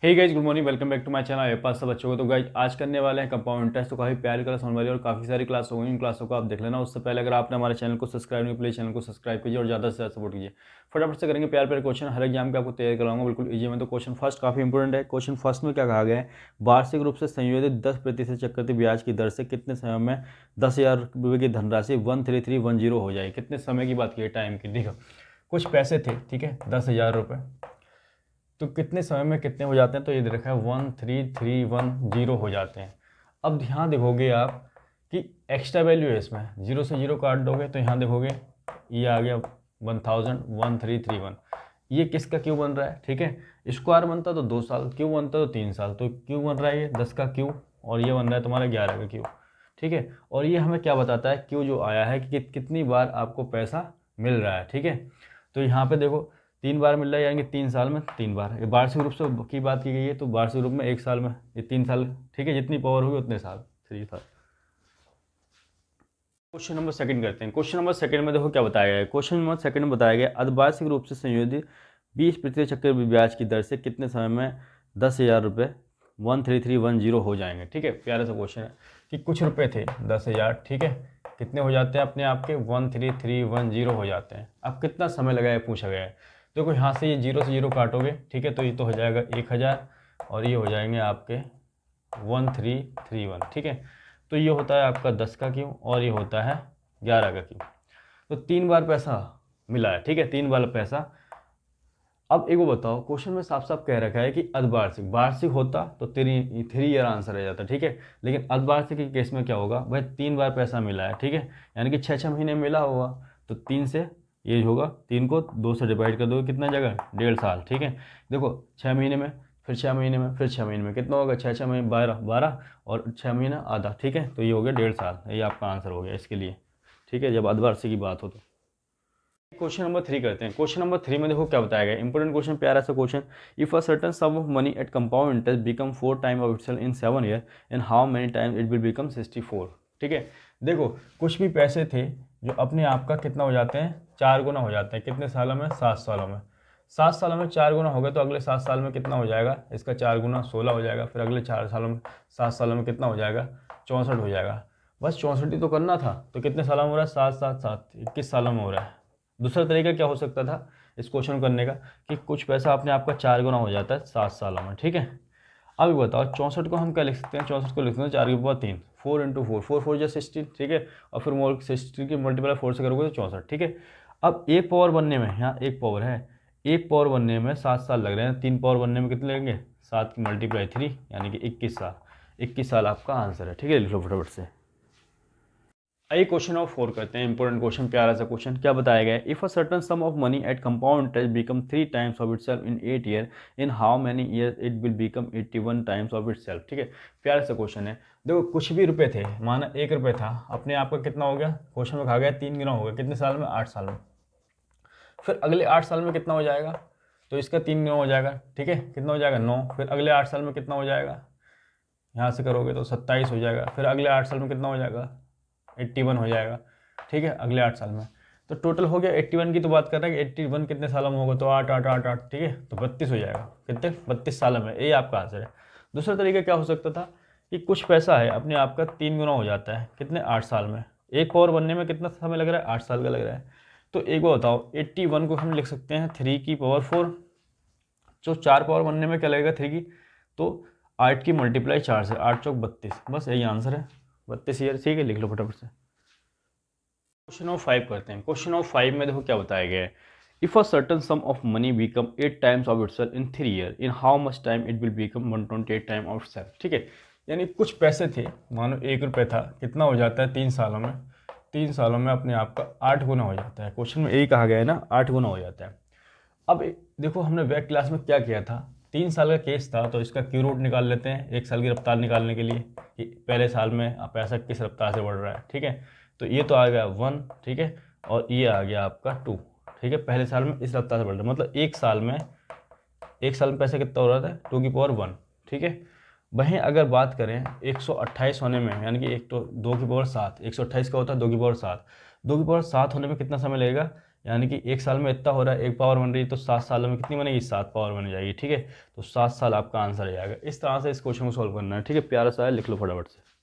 Hey guys, good morning, welcome back to my channel. मेरे पास सब बच्चों को तो गाइज आज करने वाले हैं कंपाउंड इंटरेस्ट। तो काफ़ी प्यारी क्लास होने वाली है और काफ़ी सारी क्लास हो गई। इन क्लासों को आप देख लेना। उससे पहले अगर आपने हमारे चैनल को सब्सक्राइब नहीं, प्लीज चैनल को सब्सक्राइब कीजिए और ज़्यादा से ज़्यादा सपोर्ट कीजिए। फटाफट से करेंगे प्यार प्यारे क्वेश्चन। हर एग्जाम के आपको तैयार कराऊंगा बिल्कुल ईजी में। तो क्वेश्चन फर्स्ट काफ़ी इंपॉर्टेंट है। क्वेश्चन फर्स्ट में क्या कहा गया है, वार्षिक रूप से संयोजित 10% चक्रवृद्धि ब्याज की दर से कितने समय में 10,000 रुपये की धनराशि 13310 हो जाए। कितने समय की बात की है, टाइम की। देखो कुछ पैसे थे, ठीक है, 10,000 रुपये, तो कितने समय में कितने हो जाते हैं, तो ये दे रखा है 13310 हो जाते हैं। अब यहाँ देखोगे आप कि एक्स्ट्रा वैल्यू है इसमें, जीरो से जीरो काट दोगे तो यहाँ देखोगे ये आ गया 1000, 1331। ये किसका क्यों बन रहा है, ठीक है। स्क्वायर बनता तो 2 साल, क्यों बनता तो 3 साल, तो क्यों बन रहा है ये 10 का क्यों, और ये बन रहा है तुम्हारा 11 का क्यों, ठीक है। और ये हमें क्या बताता है, क्यों जो आया है कि कितनी बार आपको पैसा मिल रहा है, ठीक है। तो यहाँ पे देखो 3 बार मिल रहा है, यानी कि 3 साल में 3 बार। ये वार्षिक रूप से की बात की गई है, तो वार्षिक रूप में 1 साल में ये 3 साल, ठीक है। जितनी पावर होगी उतने साल, 3 साल। क्वेश्चन नंबर सेकंड करते हैं। क्वेश्चन नंबर सेकंड में देखो क्या बताया गया है। क्वेश्चन नंबर सेकंड में बताया गया अर्धवार्षिक रूप से संयोजित 20% चक्रवृद्धि ब्याज की दर से कितने समय में 10,000 रुपये 13310 हो जाएंगे, ठीक है। प्यारा सा क्वेश्चन है कि कुछ रुपए थे 10,000, ठीक है, कितने हो जाते हैं अपने आप के 13310 हो जाते हैं। अब कितना समय लगा है पूछा गया है। देखो यहाँ से ये जीरो से जीरो काटोगे, ठीक है, तो ये तो हो जाएगा 1,000 और ये हो जाएंगे आपके 1331, ठीक है। तो ये होता है आपका 10 का क्यों और ये होता है 11 का क्यों। तो 3 बार पैसा मिला है, ठीक है, 3 बार पैसा। अब एक वो बताओ, क्वेश्चन में साफ साफ कह रखा है कि अर्धवार्षिक, वार्षिक होता तो 3 ईयर आंसर रह जाता, ठीक है। लेकिन अर्धवार्षिक के केस में क्या होगा भाई, 3 बार पैसा मिला है, ठीक है, यानी कि 6-6 महीने मिला होगा। तो 3 से ये होगा, 3 को 2 से डिवाइड कर दोगे कितना जगह, 1.5 साल, ठीक है। देखो 6 महीने में, फिर 6 महीने में, फिर 6 महीने में कितना होगा, 6 6 महीने 12 और 6 महीना आधा, ठीक है। तो ये हो गया 1.5 साल। ये आपका आंसर हो गया इसके लिए, ठीक है, जब अर्धवार्षिक की बात हो तो। क्वेश्चन नंबर 3 करते हैं। क्वेश्चन नंबर 3 में देखो क्या बताया गया, इंपोर्टेंट क्वेश्चन, प्यारा सा question. If a certain some of money at compound interest become 4 time of itself in 7 year, in how many time it will become 64, ठीक है। देखो कुछ भी पैसे थे जो अपने आप का कितना हो जाते हैं, 4 गुना हो जाते हैं। कितने सालों में, 7 सालों में। 7 सालों में 4 गुना हो गए तो अगले 7 साल में कितना हो जाएगा, इसका 4 गुना 16 हो जाएगा। फिर अगले 4 सालों में, 7 सालों में कितना हो जाएगा, 64 हो जाएगा। बस 64 ही तो करना था। तो कितने सालों में हो रहा है, 7 7 7, 21 सालों में हो रहा है। दूसरा तरीका क्या हो सकता था इस क्वेश्चन करने का, कि कुछ पैसा अपने आप का 4 गुना हो जाता है 7 सालों में, ठीक है। अब ये बताओ 64 को हम क्या लिख सकते हैं, 64 को लिख सकते हैं 4 की पावर 3, 4 × 4, 4 4 जा 16, ठीक है। और फिर 16 की मल्टीप्लाई 4 से करोगे तो 64, ठीक है। अब एक पावर बनने में, यहाँ एक पावर है, एक पावर बनने में 7 साल लग रहे हैं, 3 पावर बनने में कितने लगेंगे, 7 की मल्टीप्लाई 3, यानी कि 21 साल। 21 साल आपका आंसर है, ठीक है। लिख लो फटाफट से। आइए क्वेश्चन नंबर 4 करते हैं। इंपॉर्टेंट क्वेश्चन, प्यारा सा क्वेश्चन। क्या बताया गया है, if a certain some of money at compound interest become 3 times of itself in 8 year, in how many year it will become 81 times of itself, ठीक है। प्यारा सा क्वेश्चन है। देखो कुछ भी रुपए थे, माना 1 रुपये था, अपने आप का कितना हो गया, क्वेश्चन में कहा गया 3 गुना हो गया। कितने साल में, 8 साल में। फिर अगले 8 साल में कितना हो जाएगा, तो इसका 3 गुना हो जाएगा, ठीक है। कितना हो जाएगा, 9। फिर अगले 8 साल में कितना हो जाएगा, यहाँ से करोगे तो 27 हो जाएगा। फिर अगले 8 साल में कितना हो जाएगा, 81 हो जाएगा, ठीक है, अगले 8 साल में। तो टोटल हो गया 81 की। तो बात कर रहे हैं कि 81 कितने सालों में होगा, तो 8 8 8 8, ठीक है, तो 32 हो जाएगा। कितने, 32 सालों में। ये आपका आंसर है। दूसरा तरीका क्या हो सकता था कि कुछ पैसा है अपने आप का 3 गुना हो जाता है, कितने, 8 साल में। एक पावर बनने में कितना समय लग रहा है, 8 साल का लग रहा है। तो एक बार बताओ, 81 को हम लिख सकते हैं 3 की पावर 4। जो 4 पावर बनने में क्या लगेगा, 3 की, तो 8 की मल्टीप्लाई 4 से, 8 चौक 32, बस यही आंसर है, 32 ईयर, ठीक है। लिख लो फटाफट से। क्वेश्चन नंबर 5 करते हैं। क्वेश्चन नंबर 5 में देखो क्या बताया गया है, if a certain some of money become 8 times of itself in 3 year, in how much time it will become 128 time of itself, ठीक है। यानी कुछ पैसे थे, मानो 1 रुपये था, कितना हो जाता है 3 सालों में, 3 सालों में अपने आप का 8 गुना हो जाता है। क्वेश्चन में यही कहा गया है ना, 8 गुना हो जाता है। अब देखो हमने बैक क्लास में क्या किया था, 3 साल का केस था, तो इसका क्यू रूट निकाल लेते हैं 1 साल की रफ्तार निकालने के लिए, कि पहले साल में पैसा किस रफ्तार से बढ़ रहा है, ठीक है। तो ये तो आ गया 1, ठीक है, और ये आ गया आपका 2, ठीक है। पहले साल में इस रफ्तार से बढ़ रहा है, मतलब एक साल में पैसा कितना हो रहा था, 2 की पावर 1, ठीक है। वहीं अगर बात करें 128 होने में, यानी कि एक तो 2 की पावर 7, 128 का होता है 2 की पावर 7, 2 की पावर 7 होने में कितना समय लगेगा, यानी कि 1 साल में इतना हो रहा है, 1 पावर बन रही है, तो 7 सालों में कितनी बनेगी, 7 पावर बन जाएगी। ठीक है, तो 7 साल आपका आंसर आ जाएगा। इस तरह से इस क्वेश्चन को सॉल्व करना है। ठीक है, प्यारा सा है, लिख लो फटाफट से।